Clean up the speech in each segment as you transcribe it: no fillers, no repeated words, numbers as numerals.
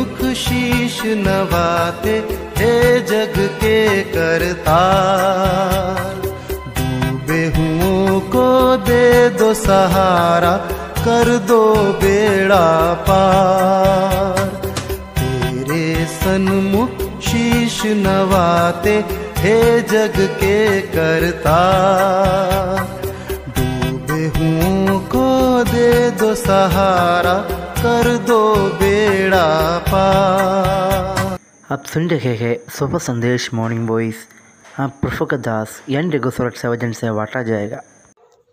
सन्मुख शीश नवाते हे जग के करतार। डूबे हुओं को दे दो सहारा, कर दो बेड़ा पार। तेरे सन्मुख शीश नवाते हे जग के करतार। डूबे हुओं को दे दो सहारा, कर दो बेड़ा पार। आप सुन रहे हैं सुबह संदेश मॉर्निंग वॉइस। आप प्रफुल्ल दास एन रेगो सुरक्षा वजन से बांटा जाएगा।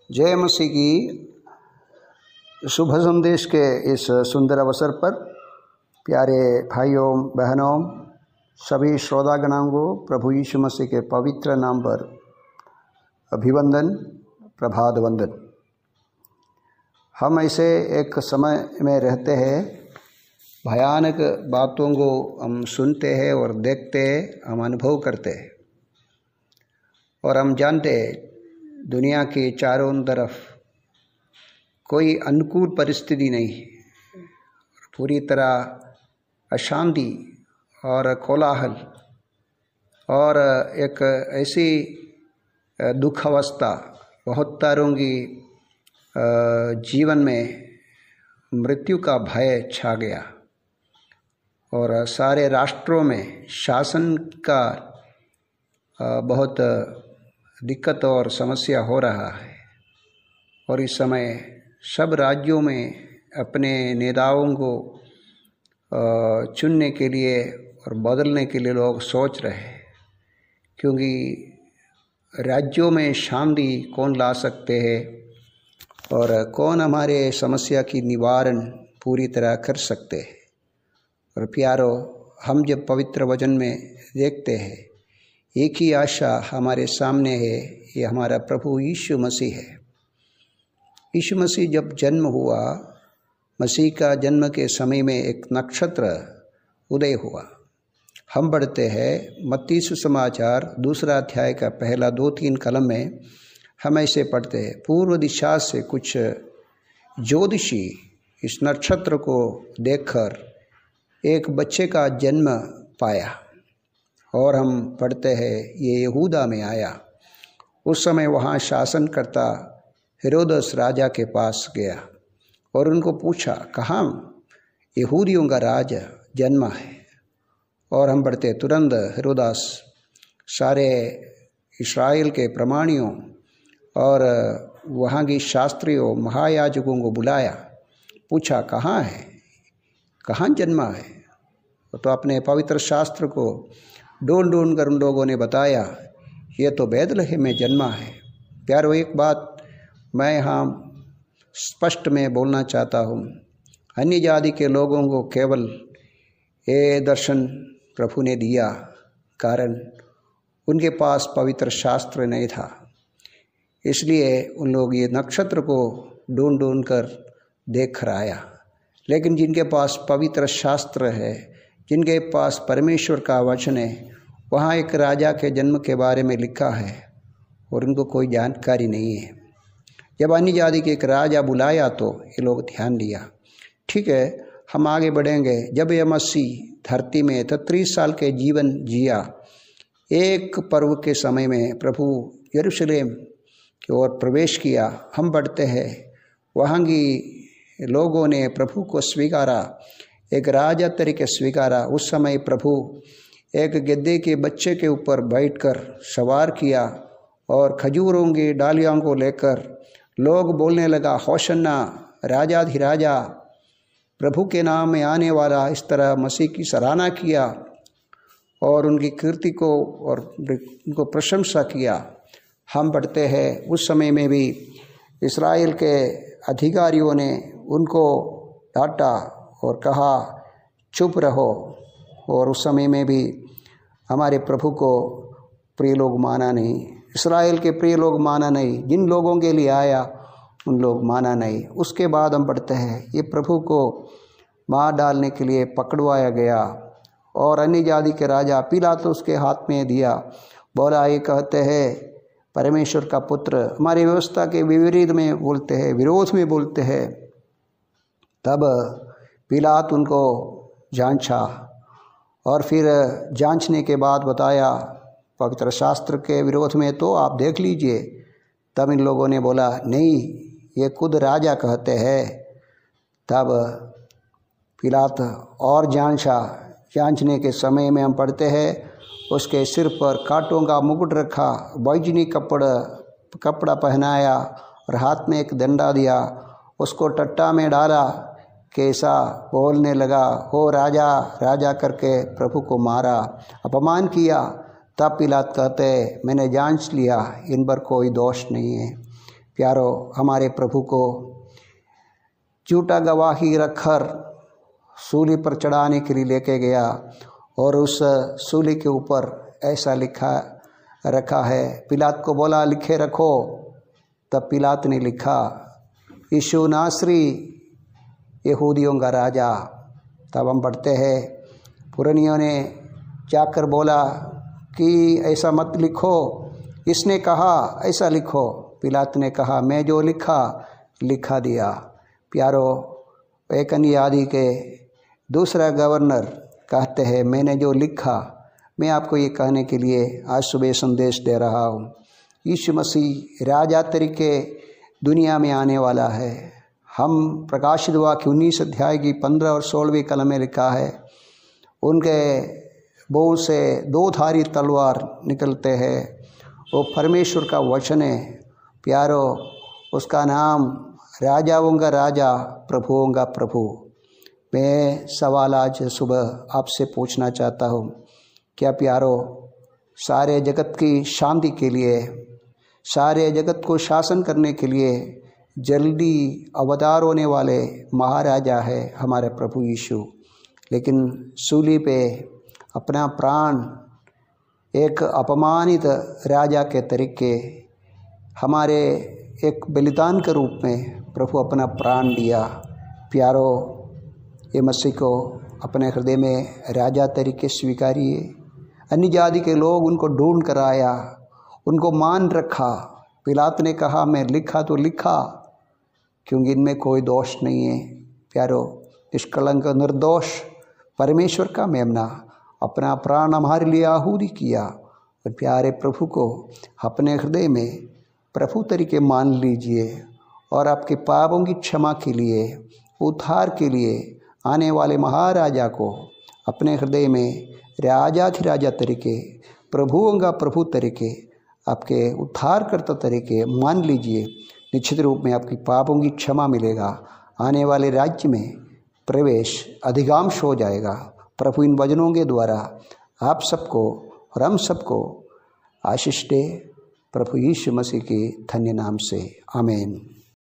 जय मसीह की। शुभ संदेश के इस सुंदर अवसर पर प्यारे भाइयों बहनों, सभी श्रोतागणों को प्रभु यीशु मसीह के पवित्र नाम पर अभिवंदन, प्रभात वंदन। हम ऐसे एक समय में रहते हैं, भयानक बातों को हम सुनते हैं और देखते हैं, हम अनुभव करते हैं और हम जानते हैं दुनिया के चारों तरफ कोई अनुकूल परिस्थिति नहीं है। पूरी तरह अशांति और कोलाहल और एक ऐसी दुख अवस्था बहुत तारों की जीवन में मृत्यु का भय छा गया और सारे राष्ट्रों में शासन का बहुत दिक्कत और समस्या हो रहा है। और इस समय सब राज्यों में अपने नेताओं को चुनने के लिए और बदलने के लिए लोग सोच रहे हैं, क्योंकि राज्यों में शांति कौन ला सकते हैं और कौन हमारे समस्या की निवारण पूरी तरह कर सकते हैं। और प्यारो, हम जब पवित्र वचन में देखते हैं, एक ही आशा हमारे सामने है, ये हमारा प्रभु यीशु मसीह है। यीशु मसीह जब जन्म हुआ, मसीह का जन्म के समय में एक नक्षत्र उदय हुआ। हम पढ़ते हैं मत्ती सुसमाचार 2 अध्याय का पहला 2-3 कलम में हम ऐसे पढ़ते हैं, पूर्व दिशा से कुछ ज्योतिषी इस नक्षत्र को देखकर एक बच्चे का जन्म पाया। और हम पढ़ते हैं ये यहूदा में आया। उस समय वहाँ शासनकर्ता हेरोदस राजा के पास गया और उनको पूछा, कहाँ यहूदियों का राज जन्मा है। और हम पढ़ते तुरंत हेरोदस सारे इस्राएल के प्रमाणियों और वहाँ की शास्त्रियों महायाजकों को बुलाया, पूछा कहाँ है, कहाँ जन्मा है। तो अपने पवित्र शास्त्र को ढूंढ कर उन लोगों ने बताया, ये तो बैतलहम में जन्मा है। प्यारो, एक बात मैं यहाँ स्पष्ट में बोलना चाहता हूँ, अन्य जाति के लोगों को केवल ये दर्शन प्रभु ने दिया, कारण उनके पास पवित्र शास्त्र नहीं था, इसलिए उन लोग ये नक्षत्र को ढूंढ कर देख कर आया। लेकिन जिनके पास पवित्र शास्त्र है, जिनके पास परमेश्वर का वचन है, वहाँ एक राजा के जन्म के बारे में लिखा है और उनको कोई जानकारी नहीं है। जब अन्य जाति के एक राजा बुलाया तो ये लोग ध्यान दिया। ठीक है, हम आगे बढ़ेंगे। जब यह मसीह धरती में 33 साल के जीवन जिया, एक पर्व के समय में प्रभु यरूशलेम की ओर प्रवेश किया। हम पढ़ते हैं वहाँ की लोगों ने प्रभु को स्वीकारा, एक राजा तरीके स्वीकारा। उस समय प्रभु एक गद्दे के बच्चे के ऊपर बैठकर सवार किया और खजूरों की डालियों को लेकर लोग बोलने लगा, होशन्ना, राजाधिराजा, प्रभु के नाम में आने वाला। इस तरह मसीह की सराहना किया और उनकी कीर्ति को और उनको प्रशंसा किया। हम पढ़ते हैं उस समय में भी इस्राएल के अधिकारियों ने उनको डांटा और कहा चुप रहो। और उस समय में भी हमारे प्रभु को प्रिय लोग माना नहीं, इस्राएल के प्रिय लोग माना नहीं, जिन लोगों के लिए आया उन लोग माना नहीं। उसके बाद हम पढ़ते हैं ये प्रभु को मार डालने के लिए पकड़वाया गया और अन्य जाति के राजा पिलातुस के हाथ में दिया। बोला, ये कहते हैं परमेश्वर का पुत्र, हमारी व्यवस्था के विपरीत में बोलते हैं, विरोध में बोलते हैं। तब पिलात उनको जांचा और फिर जांचने के बाद बताया पवित्र शास्त्र के विरोध में तो आप देख लीजिए। तब इन लोगों ने बोला नहीं, ये खुद राजा कहते हैं। तब पिलात और जांचने के समय में हम पढ़ते हैं उसके सिर पर कांटों का मुकुट रखा, बैजनी कपड़ा पहनाया और हाथ में एक डंडा दिया, उसको टट्टा में डाला, कैसा बोलने लगा, हो राजा राजा करके प्रभु को मारा, अपमान किया। तब पिलात कहते मैंने जांच लिया, इन पर कोई दोष नहीं है। प्यारो, हमारे प्रभु को झूठा गवाही रखकर सूली पर चढ़ाने के लिए लेके गया और उस सूली के ऊपर ऐसा रखा है। पिलात को बोला लिखे रखो। तब पिलात ने लिखा यीशु नासरी, यहूदियों का राजा। तब हम पढ़ते हैं पुरनियों ने जाकर बोला कि ऐसा मत लिखो, इसने कहा ऐसा लिखो। पिलात ने कहा मैं जो लिखा दिया। प्यारो, एक अन्य आदि के दूसरा गवर्नर कहते हैं मैंने जो लिखा, मैं आपको ये कहने के लिए आज सुबह संदेश दे रहा हूँ। यीशु मसीह राजा तरीके दुनिया में आने वाला है। हम प्रकाशित वाक्य 19 अध्याय की 15 और 16वीं कलम में लिखा है, उनके मुँह से 2 धारी तलवार निकलते हैं। वो परमेश्वर का वचन है। प्यारो, उसका नाम राजाओं का राजा, प्रभुओं का प्रभु। मैं सवाल आज सुबह आपसे पूछना चाहता हूँ, क्या प्यारो, सारे जगत की शांति के लिए, सारे जगत को शासन करने के लिए जल्दी अवतार होने वाले महाराजा है हमारे प्रभु यीशु, लेकिन सूली पे अपना प्राण एक अपमानित राजा के तरीके हमारे एक बलिदान के रूप में प्रभु अपना प्राण दिया। प्यारो, ये मसीह को अपने हृदय में राजा तरीके स्वीकारिए। अन्य जाति के लोग उनको ढूंढ कर आया, उनको मान रखा। पिलात ने कहा मैं लिखा तो लिखा, क्योंकि इनमें कोई दोष नहीं है। प्यारो, निष्कलंक निर्दोष परमेश्वर का मेमना अपना प्राण हमारे लिए आहुति किया। और प्यारे प्रभु को अपने हृदय में प्रभु तरीके मान लीजिए और आपके पापों की क्षमा के लिए, उद्धार के लिए आने वाले महाराजा को अपने हृदय में राजाधिराजा तरीके, प्रभुओं का प्रभु तरीके, आपके उद्धारकर्ता तरीके मान लीजिए। निश्चित रूप में आपकी पापों की क्षमा मिलेगा, आने वाले राज्य में प्रवेश अधिकांश हो जाएगा। प्रभु इन वचनों के द्वारा आप सबको और हम सबको आशीष दे, प्रभु यीशु मसीह के धन्य नाम से, आमीन।